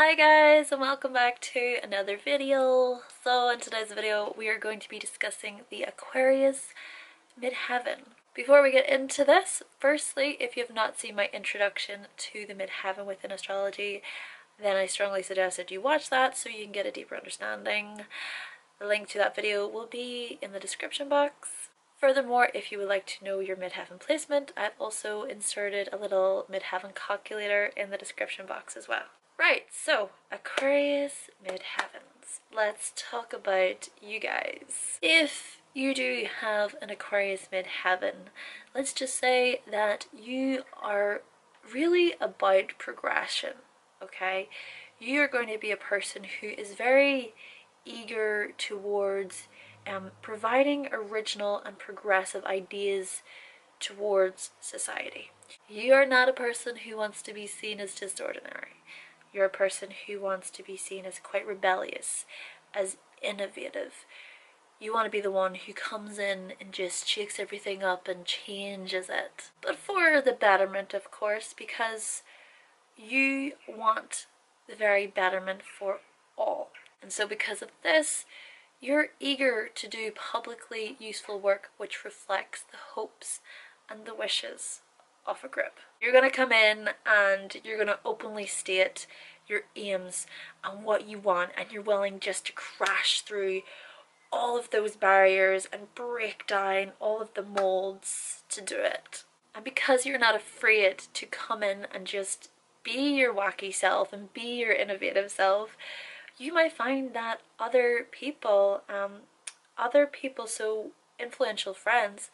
Hi guys, and welcome back to another video. So in today's video we are going to be discussing the Aquarius midheaven. Before we get into this, firstly, if you have not seen my introduction to the midheaven within astrology, then I strongly suggest that you watch that so you can get a deeper understanding. The link to that video will be in the description box. Furthermore, if you would like to know your midheaven placement, I've also inserted a little midheaven calculator in the description box as well. Right, so Aquarius midheavens. Let's talk about you guys. If you do have an Aquarius midheaven, let's just say that you are really about progression, okay? You are going to be a person who is very eager towards providing original and progressive ideas towards society. You are not a person who wants to be seen as just ordinary. You're a person who wants to be seen as quite rebellious, as innovative. You want to be the one who comes in and just shakes everything up and changes it. But for the betterment, of course, because you want the very betterment for all. And so because of this, you're eager to do publicly useful work which reflects the hopes and the wishes of a group. You're going to come in and you're going to openly state your aims and what you want, and you're willing just to crash through all of those barriers and break down all of the molds to do it. And because you're not afraid to come in and just be your wacky self and be your innovative self, you might find that other people, so influential friends,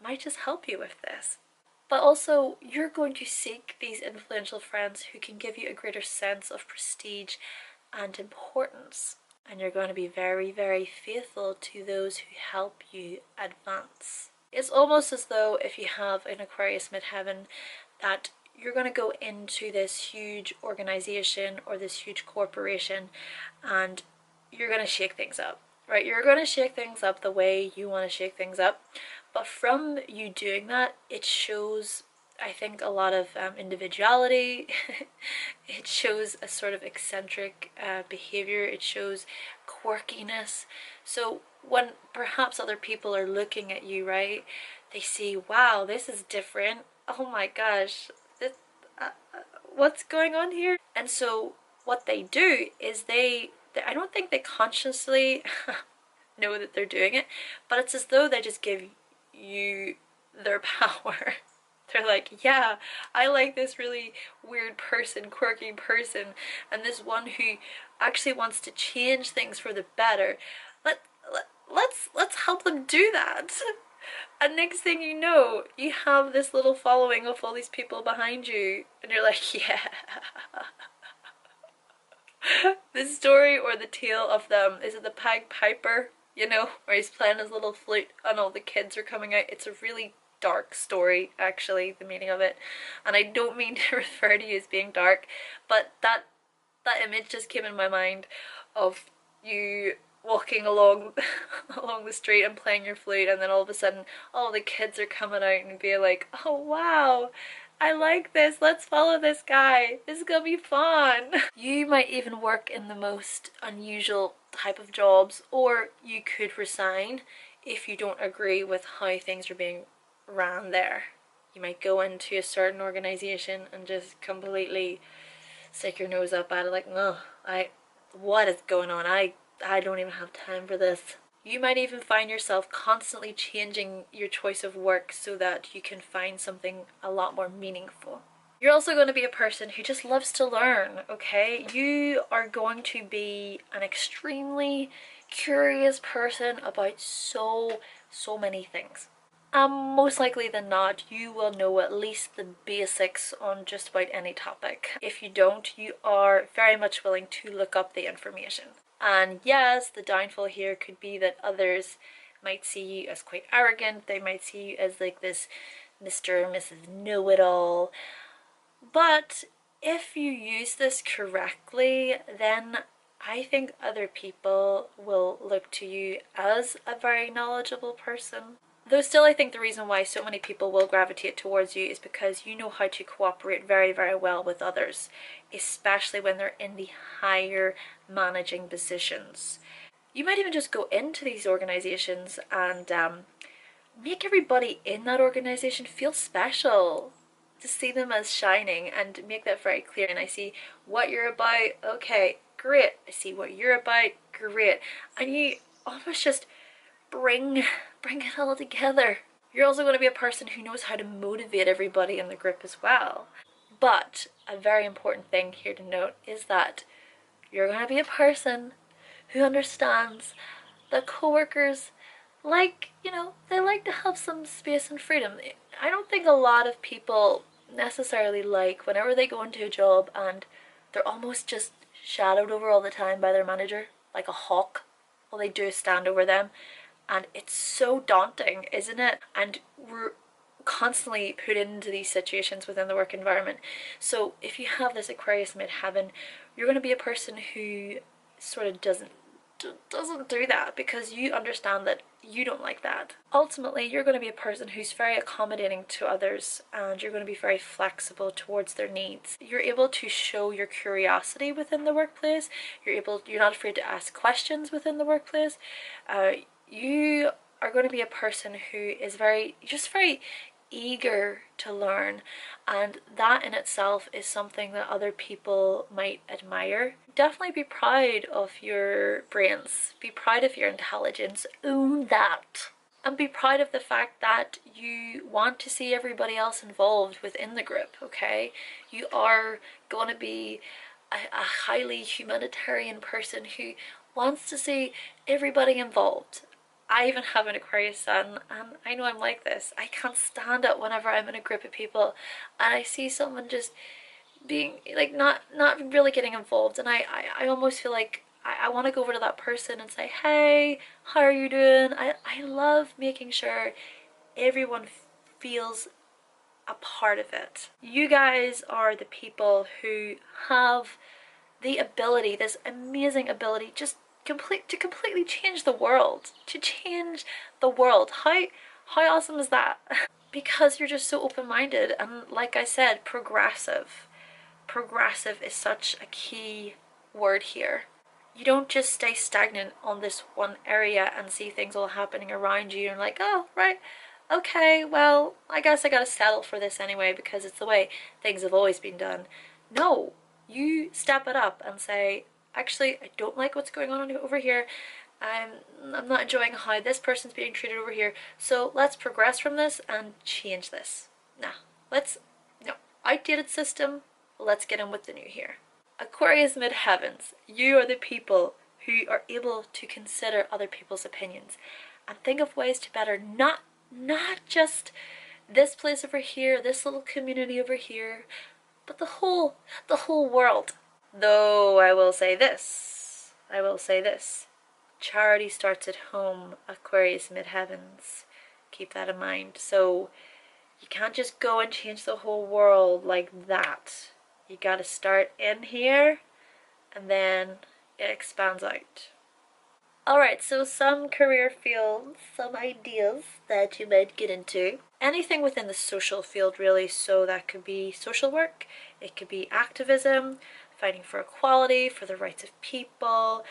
might just help you with this. But also, you're going to seek these influential friends who can give you a greater sense of prestige and importance. And you're going to be very, very faithful to those who help you advance. It's almost as though if you have an Aquarius midheaven, that you're going to go into this huge organization or this huge corporation and you're going to shake things up, right? You're going to shake things up the way you want to shake things up. But from you doing that, it shows, I think, a lot of individuality. It shows a sort of eccentric behavior. It shows quirkiness. So when perhaps other people are looking at you, right, they see, wow, this is different. Oh my gosh, this, what's going on here? And so what they do is I don't think they consciously know that they're doing it, but it's as though they just give you their power. They're like, yeah, I like this really weird person, quirky person, and this one who actually wants to change things for the better. Let's help them do that. And next thing you know, you have this little following of all these people behind you, and you're like, yeah. The story or the tale of them, is it the Pied Piper? You know, where he's playing his little flute and all the kids are coming out. It's a really dark story, actually, the meaning of it. And I don't mean to refer to you as being dark, but that image just came in my mind of you walking along along the street and playing your flute, and then all of a sudden all the kids are coming out and being like, oh wow, I like this, let's follow this guy, this is gonna be fun. You might even work in the most unusual type of jobs, or you could resign if you don't agree with how things are being ran there. You might go into a certain organization and just completely stick your nose up at it like, no, what is going on? I don't even have time for this. You might even find yourself constantly changing your choice of work so that you can find something a lot more meaningful. You're also going to be a person who just loves to learn, okay? You are going to be an extremely curious person about so many things. Most likely than not, you will know at least the basics on just about any topic. If you don't, you are very much willing to look up the information. And yes, the downfall here could be that others might see you as quite arrogant. They might see you as like this Mr. or Mrs. Know-it-all. But if you use this correctly, then I think other people will look to you as a very knowledgeable person. Though still, I think the reason why so many people will gravitate towards you is because you know how to cooperate very, very well with others, especially when they're in the higher managing positions. You might even just go into these organizations and make everybody in that organization feel special. To see them as shining and make that very clear. And I see what you're about, okay, great. I see what you're about, great. And you almost just bring it all together. You're also going to be a person who knows how to motivate everybody in the group as well. But a very important thing here to note is that you're going to be a person who understands that coworkers like, you know, they like to have some space and freedom. I don't think a lot of people necessarily like whenever they go into a job and they're almost just shadowed over all the time by their manager, like a hawk. Well, they do stand over them, and it's so daunting, isn't it? And we're constantly put into these situations within the work environment. So if you have this Aquarius midheaven, you're going to be a person who sort of doesn't do that, because you understand that you don't like that. Ultimately, you're going to be a person who's very accommodating to others, and you're going to be very flexible towards their needs. You're able to show your curiosity within the workplace. You're not afraid to ask questions within the workplace. You are going to be a person who is very eager to learn, and that in itself is something that other people might admire. Definitely be proud of your brains, be proud of your intelligence, own that, and be proud of the fact that you want to see everybody else involved within the group. Okay, you are going to be a highly humanitarian person who wants to see everybody involved. I even have an Aquarius sun, and I know I'm like this. I can't stand it whenever I'm in a group of people and I see someone just being like not really getting involved, and I almost feel like I want to go over to that person and say, hey, how are you doing? I love making sure everyone feels a part of it. You guys are the people who have the ability, this amazing ability, just to completely change the world. To change the world. How awesome is that? Because you're just so open-minded and, like I said, progressive. Progressive is such a key word here. You don't just stay stagnant on this one area and see things all happening around you and like, oh, right, okay, well, I guess I gotta settle for this anyway because it's the way things have always been done. No, you step it up and say, actually, I don't like what's going on over here. I'm not enjoying how this person's being treated over here. So let's progress from this and change this. No, outdated system. Let's get in with the new here. Aquarius midheavens, you are the people who are able to consider other people's opinions and think of ways to better not just this place over here, this little community over here, but the whole world. Though I will say this, charity starts at home, Aquarius midheavens. Keep that in mind. So you can't just go and change the whole world like that. You gotta start in here and then it expands out. Alright, so some career fields, some ideas that you might get into. Anything within the social field really, so that could be social work, it could be activism, fighting for equality, for the rights of people,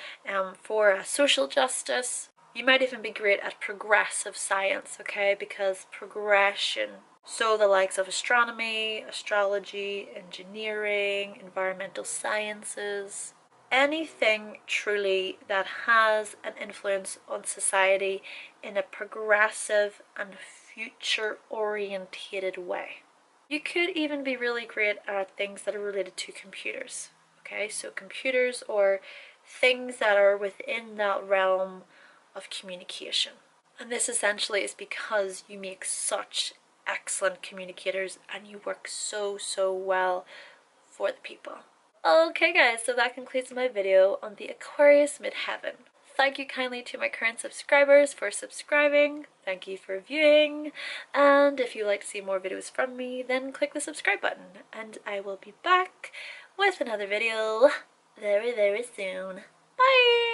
for social justice. You might even be great at progressive science, okay, because progression. So the likes of astronomy, astrology, engineering, environmental sciences, anything truly that has an influence on society in a progressive and future orientated way. You could even be really great at things that are related to computers. Okay, so computers or things that are within that realm of communication. And this essentially is because you make such excellent communicators and you work so well for the people. Okay guys, so that concludes my video on the Aquarius midheaven. Thank you kindly to my current subscribers for subscribing, thank you for viewing, and if you'd like to see more videos from me, then click the subscribe button, and I will be back with another video very soon. Bye!